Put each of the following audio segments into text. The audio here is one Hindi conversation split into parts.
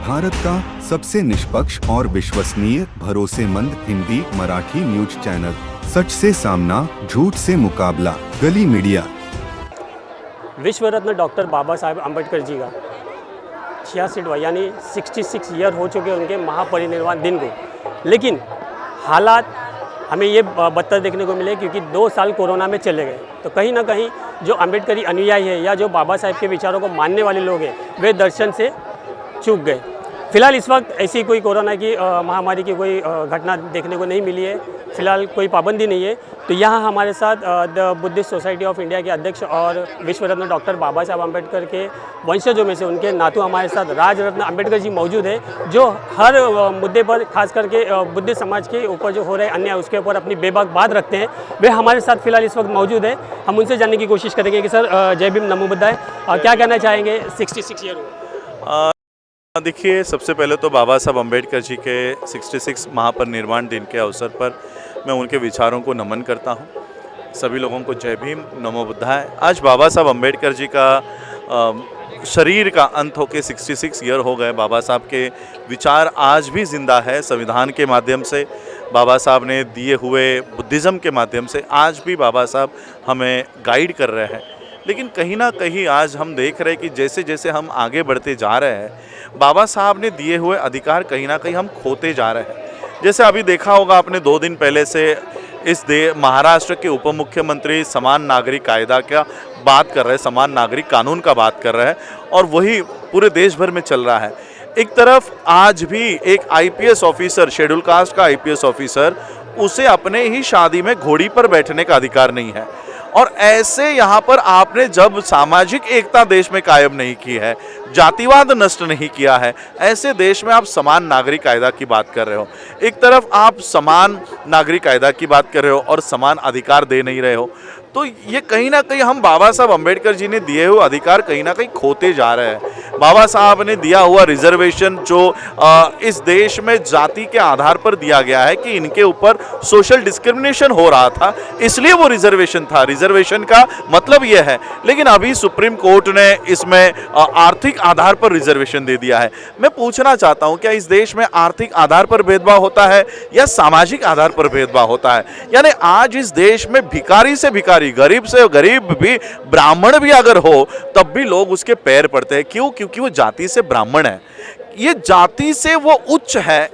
भारत का सबसे निष्पक्ष और विश्वसनीय भरोसेमंद हिंदी मराठी न्यूज चैनल, सच से सामना, झूठ से मुकाबला, गली मीडिया। विश्व रत्न डॉक्टर बाबा साहेब अम्बेडकर जी का 66वां यानी 66 ईयर हो चुके उनके महापरिनिर्वाण दिन को, लेकिन हालात हमें ये बदतर देखने को मिले क्योंकि 2 साल कोरोना में चले गए। तो कहीं ना कहीं जो अम्बेडकरी अनुयायी है या जो बाबा साहेब के विचारों को मानने वाले लोग हैं वे दर्शन से चूक गए। फिलहाल इस वक्त ऐसी कोई कोरोना की महामारी की कोई घटना देखने को नहीं मिली है, फिलहाल कोई पाबंदी नहीं है। तो यहाँ हमारे साथ the Buddhist Society of India के अध्यक्ष और विश्व रत्न डॉक्टर बाबा साहब अम्बेडकर के वंशजों में से उनके नातू हमारे साथ राज रत्न अम्बेडकर जी मौजूद है, जो हर मुद्दे पर खास करके बुद्धिस्ट समाज के ऊपर जो हो रहे अन्याय उसके ऊपर अपनी बेबाक बात रखते हैं। वे हमारे साथ फिलहाल इस वक्त मौजूद है। हम उनसे जानने की कोशिश करेंगे कि सर जय भीम नमो बुद्धाय, क्या कहना चाहेंगे 66 ईयर हुआ? देखिए, सबसे पहले तो बाबा साहब अम्बेडकर जी के 66 महापरिनिर्वाण दिन के अवसर पर मैं उनके विचारों को नमन करता हूं। सभी लोगों को जय भीम नमो बुद्धाय। आज बाबा साहब अम्बेडकर जी का शरीर का अंत होके 66 ईयर हो गए। बाबा साहब के विचार आज भी जिंदा है। संविधान के माध्यम से बाबा साहब ने दिए हुए बुद्धिज़्म के माध्यम से आज भी बाबा साहब हमें गाइड कर रहे हैं। लेकिन कहीं ना कहीं आज हम देख रहे हैं कि जैसे जैसे हम आगे बढ़ते जा रहे हैं, बाबा साहब ने दिए हुए अधिकार कहीं ना कहीं हम खोते जा रहे हैं। जैसे अभी देखा होगा आपने, 2 दिन पहले से महाराष्ट्र के उप मुख्यमंत्री समान नागरिक कायदा का बात कर रहे हैं, समान नागरिक कानून का बात कर रहे हैं, और वही पूरे देश भर में चल रहा है। एक तरफ आज भी एक IPS ऑफिसर, शेड्यूल कास्ट का IPS ऑफिसर, उसे अपने ही शादी में घोड़ी पर बैठने का अधिकार नहीं है। और ऐसे यहाँ पर आपने जब सामाजिक एकता देश में कायम नहीं की है, जातिवाद नष्ट नहीं किया है, ऐसे देश में आप समान नागरिक कायदा की बात कर रहे हो। एक तरफ आप समान नागरिक कायदा की बात कर रहे हो और समान अधिकार दे नहीं रहे हो। तो ये कहीं ना कहीं हम बाबा साहब अम्बेडकर जी ने दिए हुए अधिकार कहीं ना कहीं खोते जा रहे हैं। बाबा साहब ने दिया हुआ रिजर्वेशन जो इस देश में जाति के आधार पर दिया गया है कि इनके ऊपर सोशल डिस्क्रिमिनेशन हो रहा था, इसलिए वो रिजर्वेशन था। रिजर्वेशन का मतलब ये है। लेकिन अभी सुप्रीम कोर्ट ने इसमें आर्थिक आधार पर रिजर्वेशन दे दिया है। मैं पूछना चाहता हूँ, क्या इस देश में आर्थिक आधार पर भेदभाव होता है या सामाजिक आधार पर भेदभाव होता है? यानी आज इस देश में भिखारी से भिखारी, गरीब से गरीब भी, ब्राह्मण भी अगर हो तब भी लोग उसके पैर पड़ते हैं। क्यों? क्योंकि वो जाति से ब्राह्मण है। ये जाति से वो उच्च है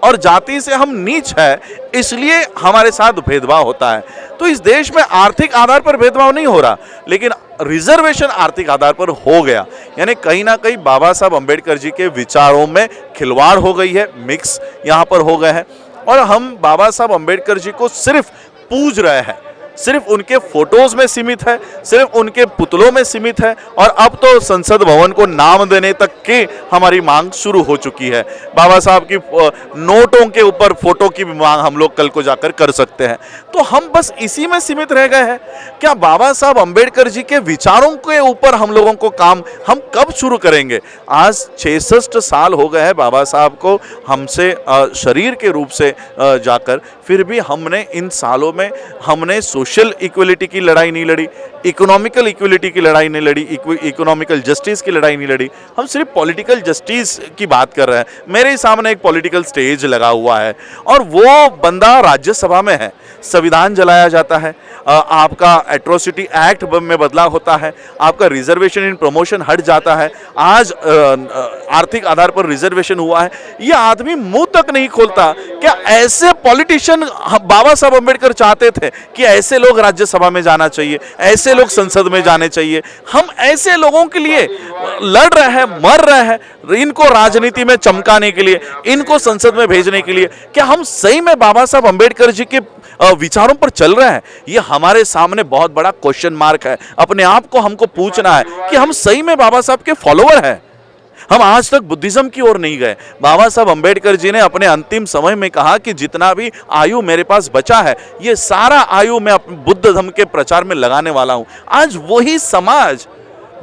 और जाति से हम नीच है, इसलिए हमारे साथ भेदभाव होता है। तो इस देश में आर्थिक आधार पर भेदभाव नहीं हो रहा, लेकिन रिजर्वेशन आर्थिक आधार पर हो गया। यानी कहीं ना कहीं बाबा साहब अम्बेडकर जी के विचारों में खिलवाड़ हो गई है, मिक्स यहाँ पर हो गए हैं। और हम बाबा साहब अम्बेडकर जी को सिर्फ पूज रहे हैं, सिर्फ उनके फोटोज में सीमित है, सिर्फ उनके पुतलों में सीमित है, और अब तो संसद भवन को नाम देने तक की हमारी मांग शुरू हो चुकी है। बाबा साहब की नोटों के ऊपर फोटो की भी मांग हम लोग कल को जाकर कर सकते हैं। तो हम बस इसी में सीमित रह गए हैं। क्या बाबा साहब अम्बेडकर जी के विचारों के ऊपर हम लोगों को काम हम कब शुरू करेंगे? आज 66 साल हो गए हैं बाबा साहब को हमसे शरीर के रूप से जाकर, फिर भी हमने इन सालों में हमने सोशल इक्वलिटी की लड़ाई नहीं लड़ी, इकोनॉमिकल इक्वलिटी की लड़ाई नहीं लड़ी, इकोनॉमिकल जस्टिस की लड़ाई नहीं लड़ी। हम सिर्फ पॉलिटिकल जस्टिस की बात कर रहे हैं। मेरे सामने एक पॉलिटिकल स्टेज लगा हुआ है और वो बंदा राज्यसभा में है, संविधान जलाया जाता है, आपका एट्रोसिटी एक्ट में बदलाव होता है, आपका रिजर्वेशन इन प्रमोशन हट जाता है, आज आर्थिक आधार पर रिजर्वेशन हुआ है। ये आदमी मुंह तक नहीं खोलता। क्या ऐसे पॉलिटिशियन बाबा साहब अम्बेडकर चाहते थे कि ऐसे लोग राज्यसभा में जाना चाहिए, ऐसे लोग संसद में जाने चाहिए? हम ऐसे लोगों के लिए लड़ रहे हैं, मर रहे हैं, इनको राजनीति में चमकाने के लिए, इनको संसद में भेजने के लिए। क्या हम सही में बाबा साहब अम्बेडकर जी के विचारों पर चल रहे हैं? ये हमारे सामने बहुत बड़ा क्वेश्चन मार्क है। अपने आप को हमको पूछना है कि हम सही में बाबा साहब के फॉलोअर हैं? हम आज तक बुद्धिज्म की ओर नहीं गए। बाबा साहब अम्बेडकर जी ने अपने अंतिम समय में कहा कि जितना भी आयु मेरे पास बचा है, ये सारा आयु मैं बुद्ध धर्म के प्रचार में लगाने वाला हूं। आज वही समाज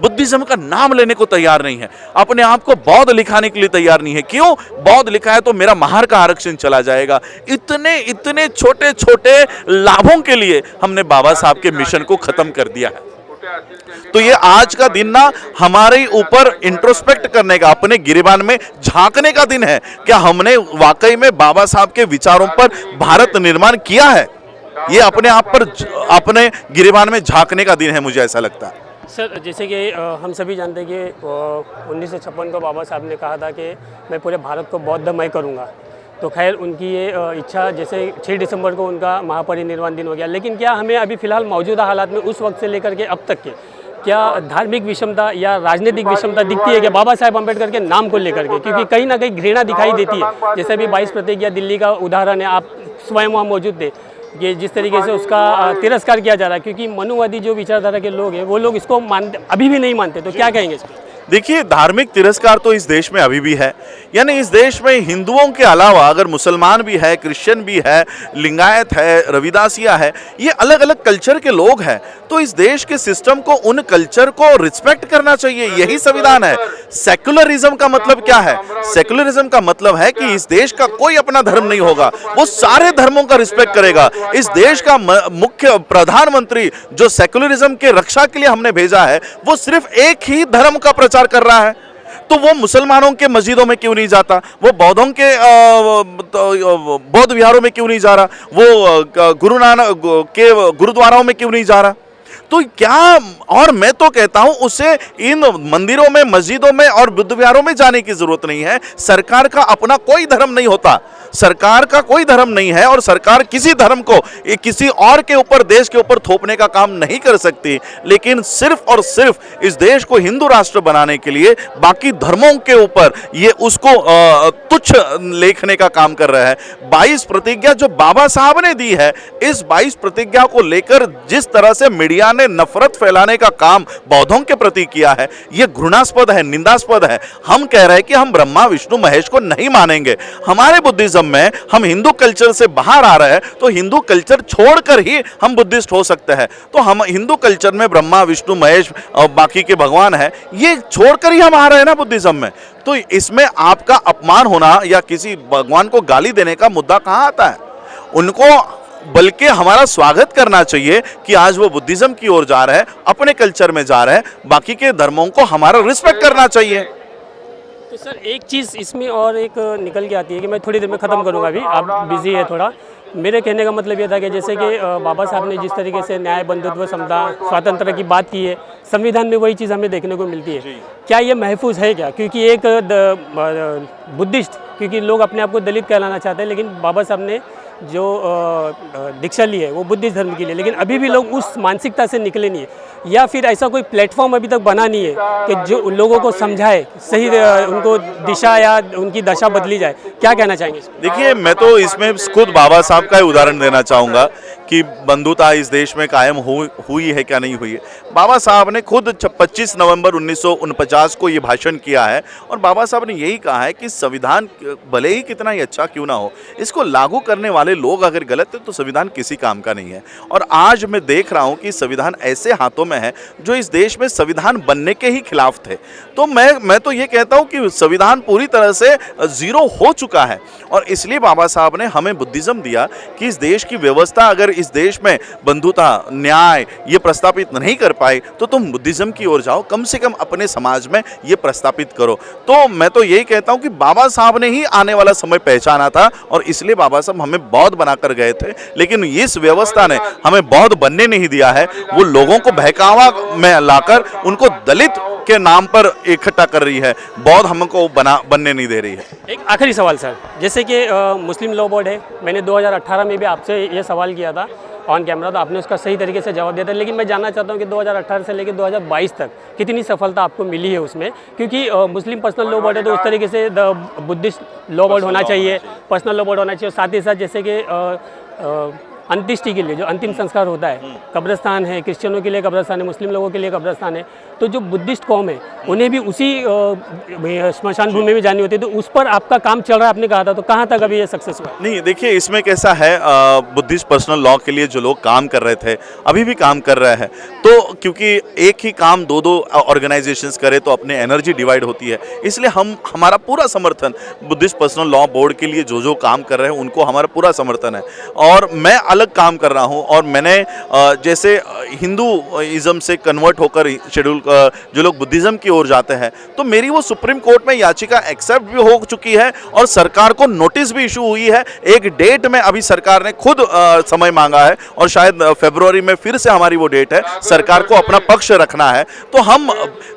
बुद्धिज्म का नाम लेने को तैयार नहीं है, अपने आप को बौद्ध लिखाने के लिए तैयार नहीं है। क्यों? बौद्ध लिखा है तो मेरा महार का आरक्षण चला जाएगा। इतने इतने छोटे छोटे लाभों के लिए हमने बाबा साहब के मिशन को खत्म कर दिया है। तो ये आज का दिन ना हमारे ऊपर इंट्रोस्पेक्ट करने का, अपने गिरेबान में झांकने का दिन है। क्या हमने वाकई में बाबा साहब के विचारों पर भारत निर्माण किया है? ये अपने आप पर अपने गिरेबान में झांकने का दिन है, मुझे ऐसा लगता है। सर जैसे कि हम सभी जानते हैं कि 1956 को बाबा साहब ने कहा था कि मैं पूरे भारत को बौद्धमय करूंगा। तो खैर उनकी ये इच्छा, जैसे 6 दिसंबर को उनका महापरिनिर्वाण दिन हो गया, लेकिन क्या हमें अभी फ़िलहाल मौजूदा हालात में उस वक्त से लेकर के अब तक के क्या धार्मिक विषमता या राजनीतिक विषमता दिखती है कि बाबा साहेब अम्बेडकर के नाम को लेकर के? क्योंकि कहीं ना कहीं घृणा दिखाई देती है। जैसे अभी 22 प्रतिज्ञा दिल्ली का उदाहरण है, आप स्वयं वहाँ मौजूद थे, कि जिस तरीके से उसका तिरस्कार किया जा रहा है, क्योंकि मनुवादी जो विचारधारा के लोग हैं वो लोग इसको मानते, अभी भी नहीं मानते। तो क्या कहेंगे इस पर? देखिए, धार्मिक तिरस्कार तो इस देश में अभी भी है। यानी इस देश में हिंदुओं के अलावा अगर मुसलमान भी है, क्रिश्चियन भी है, लिंगायत है, रविदासिया है, ये अलग अलग कल्चर के लोग हैं। तो इस देश के सिस्टम को, उन कल्चर को रिस्पेक्ट करना चाहिए, यही संविधान है। सेक्युलरिज्म का मतलब क्या है? सेक्युलरिज्म का मतलब है कि इस देश का कोई अपना धर्म नहीं होगा, वो सारे धर्मों का रिस्पेक्ट करेगा। इस देश का मुख्य प्रधानमंत्री जो सेक्युलरिज्म के रक्षा के लिए हमने भेजा है, वो सिर्फ एक ही धर्म का प्रचार कर रहा है। तो वो मुसलमानों के मस्जिदों में क्यों नहीं जाता? वो बौद्धों के बौद्ध विहारों में क्यों नहीं जा रहा? वो गुरु नानक के गुरुद्वाराओं में क्यों नहीं जा रहा? तो क्या, और मैं तो कहता हूं उसे इन मंदिरों में, मस्जिदों में और बुद्ध विहारों में जाने की जरूरत नहीं है। सरकार का अपना कोई धर्म नहीं होता, सरकार का कोई धर्म नहीं है, और सरकार किसी धर्म को किसी और के ऊपर, देश के ऊपर थोपने का काम नहीं कर सकती। लेकिन सिर्फ और सिर्फ इस देश को हिंदू राष्ट्र बनाने के लिए बाकी धर्मों के ऊपर ये उसको तुच्छ लेखने का काम कर रहा है। 22 प्रतिज्ञा जो बाबा साहब ने दी है, इस 22 प्रतिज्ञा को लेकर जिस तरह से मीडिया ने नफरत फैलाने का काम बौद्धों के प्रति किया है, यह घृणास्पद है, निंदास्पद है। हम कह रहे हैं कि हम ब्रह्मा विष्णु महेश को नहीं मानेंगे। हमारे बुद्धिज्म में हम हिंदू कल्चर से बाहर आ रहे हैं, तो हिंदू कल्चर छोड़कर ही हम बुद्धिस्ट हो सकते हैं। तो हम हिंदू कल्चर में ब्रह्मा विष्णु महेश और बाकी के भगवान हैं, ये छोड़कर ही हम आ रहे हैं ना बुद्धिज्म में। तो इसमें आपका अपमान होना या किसी भगवान को गाली देने का मुद्दा कहां आता है? उनको बल्कि हमारा स्वागत करना चाहिए कि आज वो बुद्धिज्म की ओर जा रहे हैं, अपने कल्चर में जा रहे हैं। बाकी के धर्मों को हमारा रिस्पेक्ट करना चाहिए। तो सर एक चीज़ इसमें और एक निकल के आती है कि मैं थोड़ी देर में ख़त्म करूँगा, अभी आप बिजी है थोड़ा। मेरे कहने का मतलब ये था कि जैसे कि बाबा साहब ने जिस तरीके से न्याय, बंधुत्व, समता, स्वातंत्र की बात की है, संविधान में वही चीज़ हमें देखने को मिलती है। क्या ये महफूज है क्या? क्योंकि एक बुद्धिस्ट, क्योंकि लोग अपने आप को दलित कहलाना चाहते हैं, लेकिन बाबा साहब ने जो दीक्षा ली है वो बुद्धिस्ट धर्म के लिए, लेकिन अभी भी लोग उस मानसिकता से निकले नहीं है, या फिर ऐसा कोई प्लेटफॉर्म अभी तक बना नहीं है कि जो लोगों को समझाए, सही उनको दिशा या उनकी दशा बदली जाए। क्या कहना चाहेंगे? देखिए, मैं तो इसमें खुद बाबा साहब का ही उदाहरण देना चाहूँगा कि बंधुता इस देश में कायम हुई है क्या नहीं हुई है। बाबा साहब ने खुद 25 नवंबर 1949 को ये भाषण किया है, और बाबा साहब ने यही कहा है कि संविधान भले ही कितना ही अच्छा क्यों ना हो, इसको लागू करने वाले लोग अगर गलत है तो संविधान किसी काम का नहीं है। और आज मैं देख रहा हूँ कि संविधान ऐसे हाथों में है जो इस देश में संविधान बनने के ही खिलाफ थे। तो मैं तो ये कहता हूँ कि संविधान पूरी तरह से जीरो हो चुका है, और इसलिए बाबा साहब ने हमें बुद्धिज्म दिया कि इस देश की व्यवस्था अगर इस देश में बंधुता, न्याय ये प्रस्तापित नहीं कर पाए तो तुम बुद्धिज्म की ओर जाओ, कम से कम अपने समाज में ये प्रस्तापित करो। तो मैं तो यही कहता हूँ कि बाबा साहब ने ही आने वाला समय पहचाना था, और इसलिए बाबा साहब हमें बौद्ध बनाकर गए थे। लेकिन इस व्यवस्था ने हमें बौद्ध बनने नहीं दिया है, वो लोगों को बहकावा में लाकर उनको दलित के नाम पर इकट्ठा कर रही है, बौद्ध हमको बनने नहीं दे रही है। एक आखिरी सवाल सर, जैसे कि मुस्लिम लॉ बोर्ड है, मैंने 2018 में भी आपसे ये सवाल किया था ऑन कैमरा, तो आपने उसका सही तरीके से जवाब दिया था। लेकिन मैं जानना चाहता हूं कि 2018 से लेकर 2022 तक कितनी सफलता आपको मिली है उसमें, क्योंकि मुस्लिम पर्सनल लॉ बोर्ड है तो उस तरीके से बुद्धिस्ट लॉ बोर्ड होना चाहिए, पर्सनल लॉ बोर्ड होना चाहिए। साथ ही साथ जैसे कि अंत्येष्टि के लिए जो अंतिम संस्कार होता है, कब्रस्तान है, क्रिश्चियनों के लिए कब्रस्तान है, मुस्लिम लोगों के लिए कब्रस्तान है, तो जो बुद्धिस्ट कौम है उन्हें भी उसी स्मशान भूमि में जानी होती है। तो उस पर आपका काम चल रहा है, आपने कहा था, तो कहाँ तक अभी ये सक्सेस हुआ? नहीं, देखिए इसमें कैसा है, बुद्धिस्ट पर्सनल लॉ के लिए जो लोग काम कर रहे थे अभी भी काम कर रहे हैं, तो क्योंकि एक ही काम दो ऑर्गेनाइजेशंस करे तो अपने एनर्जी डिवाइड होती है, इसलिए हमारा पूरा समर्थन बुद्धिस्ट पर्सनल लॉ बोर्ड के लिए जो काम कर रहे हैं उनको हमारा पूरा समर्थन है। और मैं अलग काम कर रहा हूँ और मैंने जैसे हिंदूइज्म से कन्वर्ट होकर शेड्यूल जो लोग बुद्धिज़्म की ओर जाते हैं, तो मेरी वो सुप्रीम कोर्ट में याचिका एक्सेप्ट भी हो चुकी है और सरकार को नोटिस भी इशू हुई है। एक डेट में अभी सरकार ने खुद समय मांगा है और शायद फरवरी में फिर से हमारी वो डेट है, सरकार को अपना पक्ष रखना है। तो हम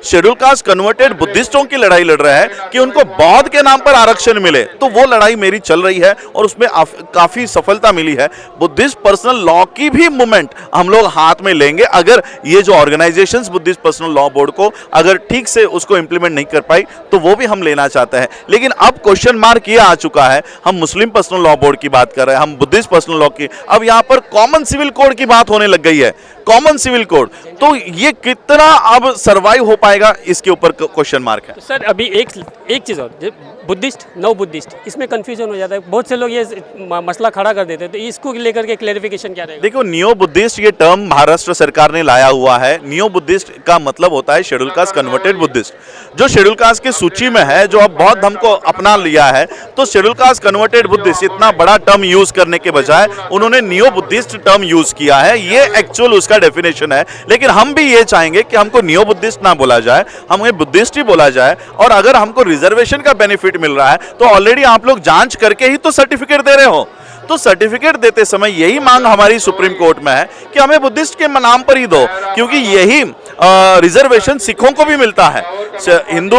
शेड्यूल कास्ट कन्वर्टेड बुद्धिस्टों की लड़ाई लड़ रहे हैं कि उनको बौद्ध के नाम पर आरक्षण मिले, तो वो लड़ाई मेरी चल रही है और उसमें काफ़ी सफलता मिली है। बुद्धिस्ट पर्सनल लॉ की भी मूवमेंट हम लोग हाथ में लेंगे अगर ये जो organisations Buddhist personal law board को अगर ठीक से उसको इंप्लीमेंट नहीं कर पाई तो वो भी हम लेना चाहते हैं। लेकिन अब क्वेश्चन मार्क ये आ चुका है, हम मुस्लिम पर्सनल लॉ बोर्ड की बात कर रहे हैं, हम बुद्धिस्ट पर्सनल लॉ की, अब यहाँ पर कॉमन सिविल कोड की बात होने लग गई है, कॉमन सिविल कोड। तो ये कितना अब सर्वाइव हो पाएगा, इसके ऊपर क्वेश्चन मार्क है। तो सर अभी एक चीज़ और, बुद्धिस्ट नो बुद्धिस्ट इसमें कंफ्यूजन हो जाता है, बहुत से लोग ये मसला खड़ा कर देते हैं, तो इसको लेकर के क्लेरिफिकेशन क्या रहेगा? देखो, नियो बुद्धिस्ट ये टर्म महाराष्ट्र सरकार ने लाया हुआ है। नियो बुद्धिस्ट का मतलब होता है शेड्यूल कास्ट कन्वर्टेड बुद्धिस्ट, जो शेड्यूल कास्ट की सूची में है, जो अब बौद्ध धर्म को अपना लिया है। तो शेड्यूल कास्ट कन्वर्टेड बुद्धिस्ट इतना बड़ा टर्म यूज करने के बजाय उन्होंने नियो बुद्धिस्ट टर्म यूज किया है, ये एक्चुअल उसका डेफिनेशन है। लेकिन हम भी ये चाहेंगे कि हमको नियो बुद्धिस्ट ना बोला जाए, हमें बुद्धिस्ट ही बोला जाए। और अगर हमको रिजर्वेशन का बेनिफिट मिल रहा है तो ऑलरेडी आप लोग जांच करके ही तो सर्टिफिकेट दे रहे हो, तो सर्टिफिकेट देते समय यही मांग हमारी सुप्रीम कोर्ट में है कि हमें बुद्धिस्ट के नाम पर ही दो, क्योंकि यही रिजर्वेशन सिखों को भी मिलता है। Hindu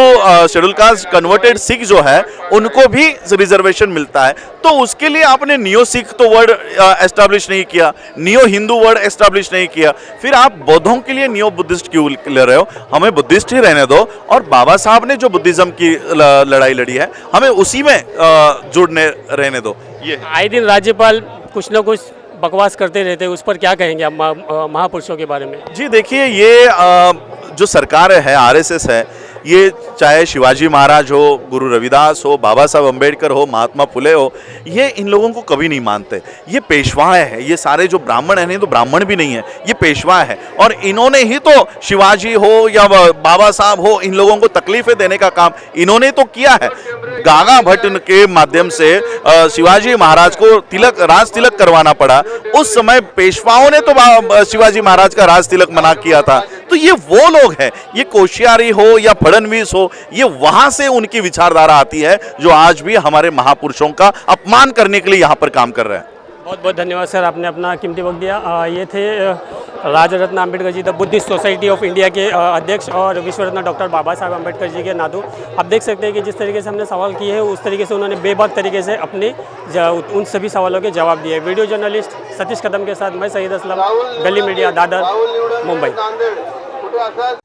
schedule caste converted Sikh जो है उनको भी रिजर्वेशन मिलता है, तो उसके लिए आपने नियो सिख तो वर्ड एस्टैब्लिश नहीं किया, नियो हिंदू वर्ड एस्टैब्लिश नहीं किया, फिर आप बौद्धों के लिए नियो बुद्धिस्ट क्यों ले रहे हो? हमें बुद्धिस्ट ही रहने दो और बाबा साहब ने जो बुद्धिज्म की लड़ाई लड़ी है हमें उसी में जुड़ने रहने दो। ये आए दिन राज्यपाल कुछ ना कुछ बकवास करते रहते हैं, उस पर क्या कहेंगे आप महापुरुषों के बारे में? जी देखिए, ये जो सरकार है, आरएसएस है, ये चाहे शिवाजी महाराज हो, गुरु रविदास हो, बाबा साहब अम्बेडकर हो, महात्मा फुले हो, ये इन लोगों को कभी नहीं मानते। ये पेशवाएं हैं, ये सारे जो ब्राह्मण हैं, नहीं तो ब्राह्मण भी नहीं है, ये पेशवाएं हैं और इन्होंने ही तो शिवाजी हो या बाबा साहब हो, इन लोगों को तकलीफें देने का काम इन्होंने तो किया है। गागा भट्ट के माध्यम से शिवाजी महाराज को राज तिलक करवाना पड़ा, उस समय पेशवाओं ने तो शिवाजी महाराज का राज तिलक मना किया था। तो ये वो लोग हैं, ये कोश्यारी हो या फडणवीस हो, ये वहां से उनकी विचारधारा आती है जो आज भी हमारे महापुरुषों का अपमान करने के लिए यहाँ पर काम कर रहे हैं। बहुत बहुत धन्यवाद सर, आपने अपना कीमती वक्त दिया। ये थे Raja Ratna Ambedkar ji, the Buddhist Society of India के अध्यक्ष और विश्व रत्न डॉक्टर बाबा साहब अम्बेडकर जी के नादू। आप देख सकते हैं कि जिस तरीके से हमने सवाल किए हैं उस तरीके से उन्होंने बेबाक तरीके से अपने उन सभी सवालों के जवाब दिए। वीडियो जर्नलिस्ट सतीश कदम के साथ मैं सईद असलम, गली मीडिया, दादर, मुंबई।